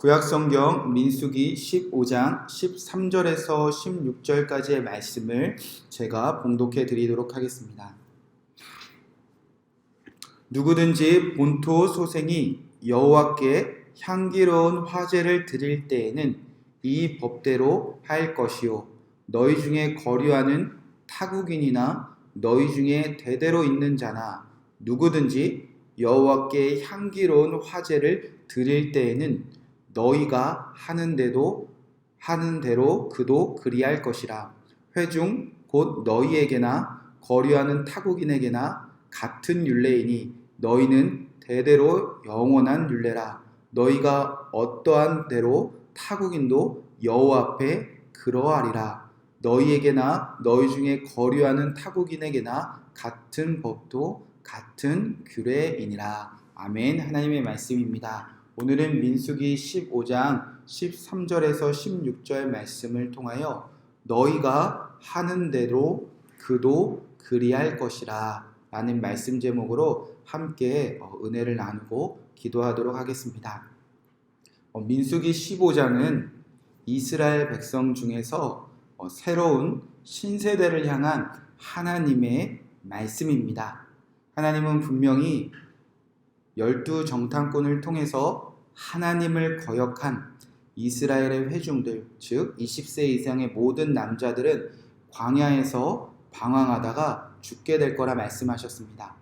구약성경 민수기 15장 13절에서 16절까지의 말씀을 제가 봉독해 드리도록 하겠습니다. 누구든지 본토 소생이 여호와께 향기로운 화제를 드릴 때에는 이 법대로 할 것이요, 너희 중에 거류하는 타국인이나 너희 중에 대대로 있는 자나 누구든지 여호와께 향기로운 화제를 드릴 때에는 너희가 하는 대로 그도 그리할 것이라. 회중 곧 너희에게나 거류하는 타국인에게나 같은 율례이니 너희는 대대로 영원한 율례라. 너희가 어떠한 대로 타국인도 여호와 앞에 그러하리라. 너희에게나 너희 중에 거류하는 타국인에게나 같은 법도 같은 규례이니라. 아멘. 하나님의 말씀입니다. 오늘은 민수기 15장 13절에서 16절 말씀을 통하여 너희가 하는 대로 그도 그리할 것이라 라는 말씀 제목으로 함께 은혜를 나누고 기도하도록 하겠습니다. 민수기 15장은 이스라엘 백성 중에서 새로운 신세대를 향한 하나님의 말씀입니다. 하나님은 분명히 12정탐꾼을 통해서 하나님을 거역한 이스라엘의 회중들, 즉 20세 이상의 모든 남자들은 광야에서 방황하다가 죽게 될 거라 말씀하셨습니다.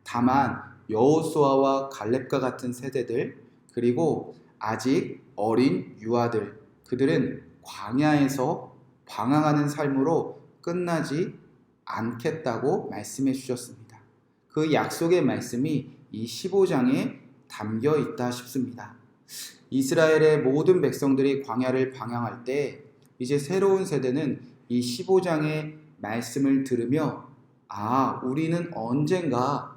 다만 여호수아와 갈렙과 같은 세대들, 그리고 아직 어린 유아들, 그들은 광야에서 방황하는 삶으로 끝나지 않겠다고 말씀해 주셨습니다. 그 약속의 말씀이 이 15장에 담겨 있다 싶습니다. 이스라엘의 모든 백성들이 광야를 방황할 때 이제 새로운 세대는 이 15장의 말씀을 들으며 우리는 언젠가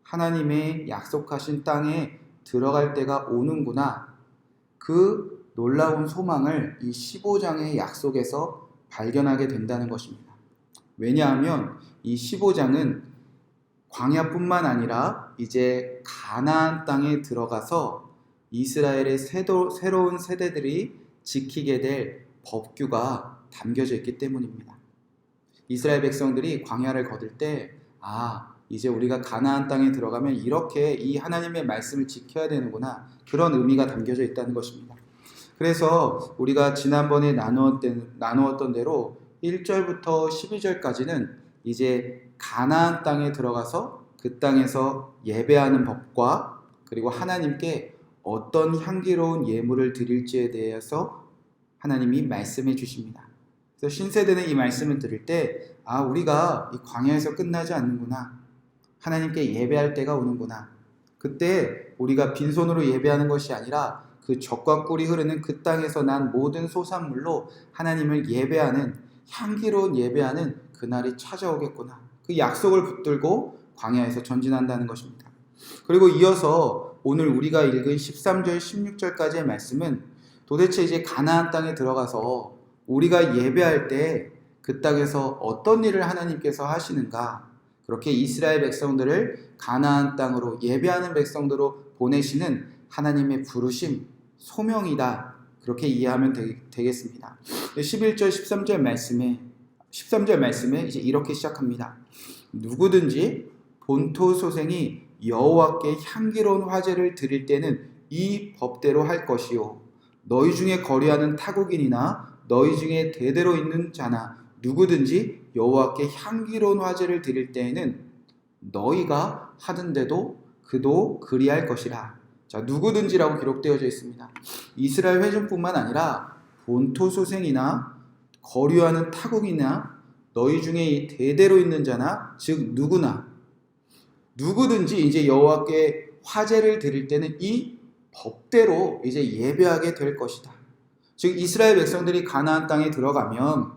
하나님의 약속하신 땅에 들어갈 때가 오는구나. 그 놀라운 소망을 이 15장의 약속에서 발견하게 된다는 것입니다. 왜냐하면 이 15장은 광야뿐만 아니라 이제 가나안 땅에 들어가서 이스라엘의 새로운 세대들이 지키게 될 법규가 담겨져 있기 때문입니다. 이스라엘 백성들이 광야를 거둘 때 이제 우리가 가나안 땅에 들어가면 이렇게 이 하나님의 말씀을 지켜야 되는구나, 그런 의미가 담겨져 있다는 것입니다. 그래서 우리가 지난번에 나누었던 대로 1절부터 12절까지는 이제 가나안 땅에 들어가서 그 땅에서 예배하는 법과 그리고 하나님께 어떤 향기로운 예물을 드릴지에 대해서 하나님이 말씀해 주십니다. 그래서 신세대는 이 말씀을 들을 때 우리가 이 광야에서 끝나지 않는구나, 하나님께 예배할 때가 오는구나, 그때 우리가 빈손으로 예배하는 것이 아니라 그 젖과 꿀이 흐르는 그 땅에서 난 모든 소산물로 하나님을 예배하는, 향기로운 예배하는 그날이 찾아오겠구나, 그 약속을 붙들고 광야에서 전진한다는 것입니다. 그리고 이어서 오늘 우리가 읽은 13절 16절까지의 말씀은 도대체 이제 가나안 땅에 들어가서 우리가 예배할 때 그 땅에서 어떤 일을 하나님께서 하시는가, 그렇게 이스라엘 백성들을 가나안 땅으로 예배하는 백성들로 보내시는 하나님의 부르심, 소명이다, 그렇게 이해하면 되겠습니다. 11절 13절 말씀에 이제 이렇게 시작합니다. 누구든지 본토 소생이 여호와께 향기로운 화제를 드릴 때는 이 법대로 할 것이요, 너희 중에 거류하는 타국인이나 너희 중에 대대로 있는 자나 누구든지 여호와께 향기로운 화제를 드릴 때에는 너희가 하던대도 그도 그리할 것이라. 자, 누구든지라고 기록되어져 있습니다. 이스라엘 회중뿐만 아니라 본토 소생이나 거류하는 타국이나 너희 중에 대대로 있는 자나, 즉 누구든지 이제 여호와께 화제를 드릴 때는 이 법대로 이제 예배하게 될 것이다. 즉 이스라엘 백성들이 가나안 땅에 들어가면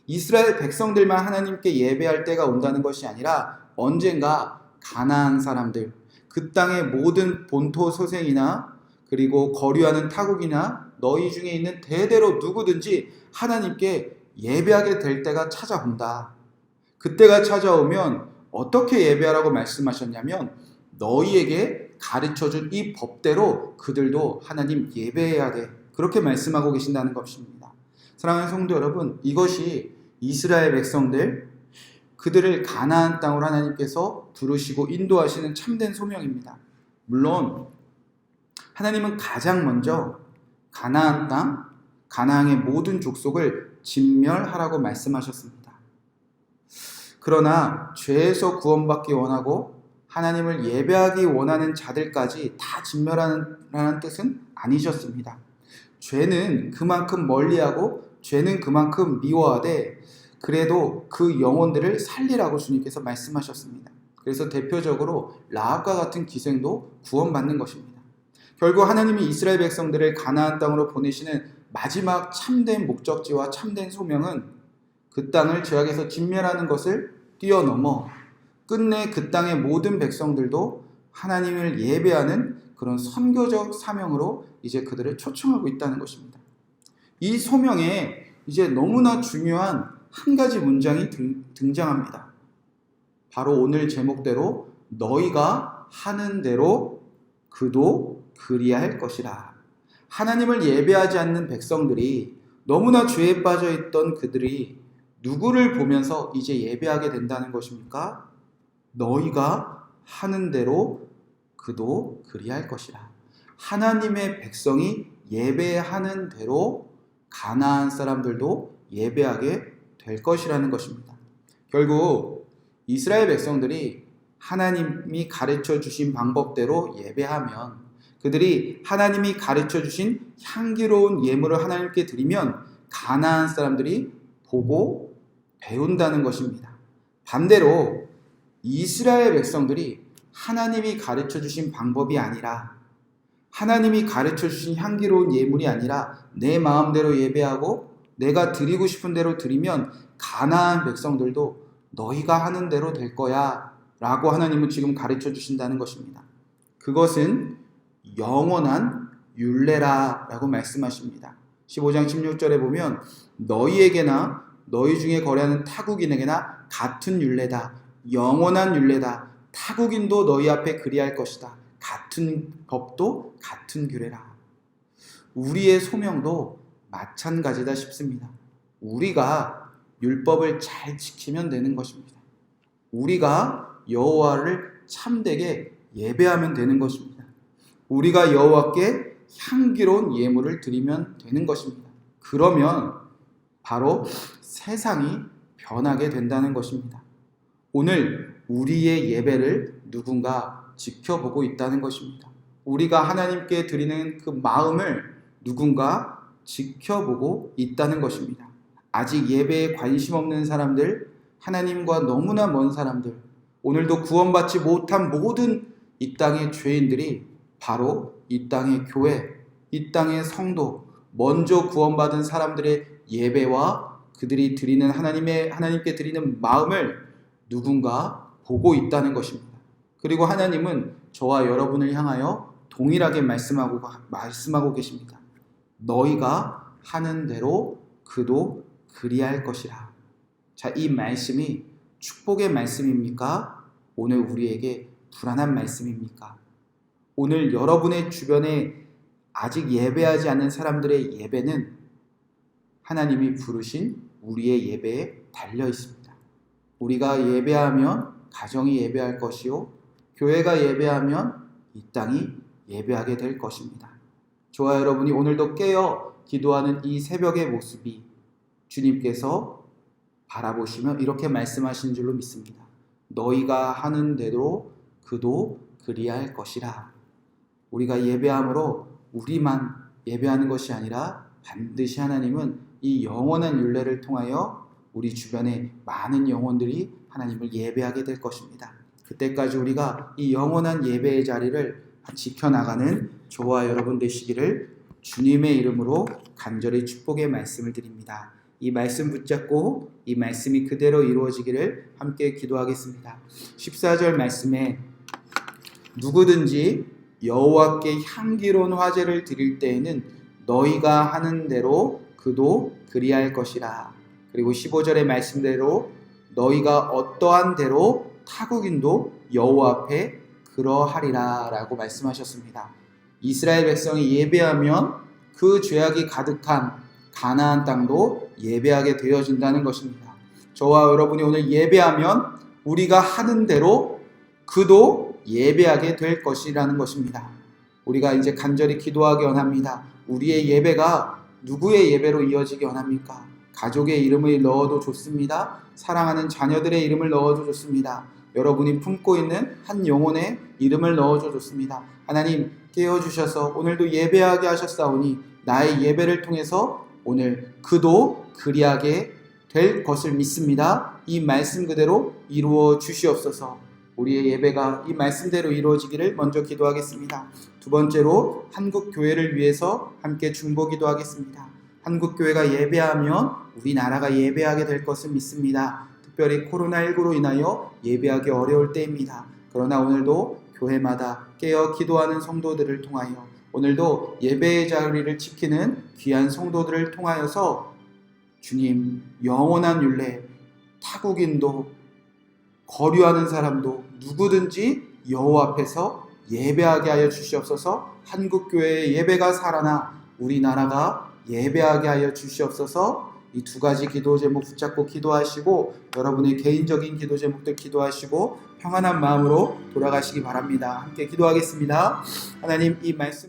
이스라엘 백성들만 하나님께 예배할 때가 온다는 것이 아니라 언젠가 가나안 사람들, 그 땅의 모든 본토 소생이나 그리고 거류하는 타국이나 너희 중에 있는 대대로 누구든지 하나님께 예배하게 될 때가 찾아온다. 그때가 찾아오면 어떻게 예배하라고 말씀하셨냐면 너희에게 가르쳐준 이 법대로 그들도 하나님 예배해야 돼. 그렇게 말씀하고 계신다는 것입니다. 사랑하는 성도 여러분, 이것이 이스라엘 백성들, 그들을 가나안 땅으로 하나님께서 부르시고 인도하시는 참된 소명입니다. 물론 하나님은 가장 먼저 가나안 땅, 가나안의 모든 족속을 진멸하라고 말씀하셨습니다. 그러나 죄에서 구원받기 원하고 하나님을 예배하기 원하는 자들까지 다 진멸하라는 뜻은 아니셨습니다. 죄는 그만큼 멀리하고 죄는 그만큼 미워하되 그래도 그 영혼들을 살리라고 주님께서 말씀하셨습니다. 그래서 대표적으로 라합과 같은 기생도 구원받는 것입니다. 결국 하나님이 이스라엘 백성들을 가나안 땅으로 보내시는 마지막 참된 목적지와 참된 소명은 그 땅을 죄악에서 진멸하는 것을 뛰어넘어 끝내 그 땅의 모든 백성들도 하나님을 예배하는 그런 선교적 사명으로 이제 그들을 초청하고 있다는 것입니다. 이 소명에 이제 너무나 중요한 한 가지 문장이 등장합니다. 바로 오늘 제목대로 너희가 하는 대로 그도 그리할 것이라. 하나님을 예배하지 않는 백성들이 너무나 죄에 빠져 있던 그들이 누구를 보면서 이제 예배하게 된다는 것입니까? 너희가 하는 대로 그도 그리할 것이라. 하나님의 백성이 예배하는 대로 가나안 사람들도 예배하게 될 것이라는 것입니다. 결국 이스라엘 백성들이 하나님이 가르쳐 주신 방법대로 예배하면, 그들이 하나님이 가르쳐 주신 향기로운 예물을 하나님께 드리면 가나안 사람들이 보고 배운다는 것입니다. 반대로 이스라엘 백성들이 하나님이 가르쳐 주신 방법이 아니라, 하나님이 가르쳐 주신 향기로운 예물이 아니라 내 마음대로 예배하고 내가 드리고 싶은 대로 드리면 가나안 백성들도 너희가 하는 대로 될 거야 라고 하나님은 지금 가르쳐 주신다는 것입니다. 그것은 영원한 율례라 라고 말씀하십니다. 15장 16절에 보면 너희에게나 너희 중에 거래하는 타국인에게나 같은 율례다. 영원한 율례다. 타국인도 너희 앞에 그리할 것이다. 같은 법도 같은 규례라. 우리의 소명도 마찬가지다 싶습니다. 우리가 율법을 잘 지키면 되는 것입니다. 우리가 여호와를 참되게 예배하면 되는 것입니다. 우리가 여호와께 향기로운 예물을 드리면 되는 것입니다. 그러면 바로 세상이 변하게 된다는 것입니다. 오늘 우리의 예배를 누군가 지켜보고 있다는 것입니다. 우리가 하나님께 드리는 그 마음을 누군가 지켜보고 있다는 것입니다. 아직 예배에 관심 없는 사람들, 하나님과 너무나 먼 사람들, 오늘도 구원받지 못한 모든 이 땅의 죄인들이 바로 이 땅의 교회, 이 땅의 성도, 먼저 구원받은 사람들의 예배와 그들이 드리는 하나님께 드리는 마음을 누군가 보고 있다는 것입니다. 그리고 하나님은 저와 여러분을 향하여 동일하게 말씀하고 계십니다. 너희가 하는 대로 그도 그리할 것이라. 자, 이 말씀이 축복의 말씀입니까? 오늘 우리에게 불안한 말씀입니까? 오늘 여러분의 주변에 아직 예배하지 않는 사람들의 예배는 하나님이 부르신 우리의 예배에 달려 있습니다. 우리가 예배하면 가정이 예배할 것이요, 교회가 예배하면 이 땅이 예배하게 될 것입니다. 저와 여러분이 오늘도 깨어 기도하는 이 새벽의 모습이 주님께서 바라보시며 이렇게 말씀하신 줄로 믿습니다. 너희가 하는 대로 그도 그리할 것이라. 우리가 예배함으로 우리만 예배하는 것이 아니라 반드시 하나님은 이 영원한 율례를 통하여 우리 주변에 많은 영혼들이 하나님을 예배하게 될 것입니다. 그때까지 우리가 이 영원한 예배의 자리를 지켜나가는 저와 여러분 되시기를 주님의 이름으로 간절히 축복의 말씀을 드립니다. 이 말씀 붙잡고 이 말씀이 그대로 이루어지기를 함께 기도하겠습니다. 14절 말씀에 누구든지 여호와께 향기로운 화제를 드릴 때에는 너희가 하는 대로 그도 그리할 것이라. 그리고 15절의 말씀대로 너희가 어떠한 대로 타국인도 여호와 앞에 그러하리라 라고 말씀하셨습니다. 이스라엘 백성이 예배하면 그 죄악이 가득한 가나안 땅도 예배하게 되어진다는 것입니다. 저와 여러분이 오늘 예배하면 우리가 하는 대로 그도 예배하게 될 것이라는 것입니다. 우리가 이제 간절히 기도하기 원합니다. 우리의 예배가 누구의 예배로 이어지기 원합니까? 가족의 이름을 넣어도 좋습니다. 사랑하는 자녀들의 이름을 넣어도 좋습니다. 여러분이 품고 있는 한 영혼의 이름을 넣어도 좋습니다. 하나님 깨워주셔서 오늘도 예배하게 하셨사오니 나의 예배를 통해서 오늘 그도 그리하게 될 것을 믿습니다. 이 말씀 그대로 이루어 주시옵소서. 우리의 예배가 이 말씀대로 이루어지기를 먼저 기도하겠습니다. 두 번째로 한국교회를 위해서 함께 중보 기도하겠습니다. 한국교회가 예배하면 우리나라가 예배하게 될 것을 믿습니다. 특별히 코로나19로 인하여 예배하기 어려울 때입니다. 그러나 오늘도 교회마다 깨어 기도하는 성도들을 통하여 오늘도 예배의 자리를 지키는 귀한 성도들을 통하여서 주님 영원한 율례 타국인도 거류하는 사람도 누구든지 여호와 앞에서 예배하게 하여 주시옵소서. 한국교회의 예배가 살아나 우리나라가 예배하게 하여 주시옵소서. 이 두 가지 기도 제목 붙잡고 기도하시고 여러분의 개인적인 기도 제목들 기도하시고 평안한 마음으로 돌아가시기 바랍니다. 함께 기도하겠습니다. 하나님 이 말씀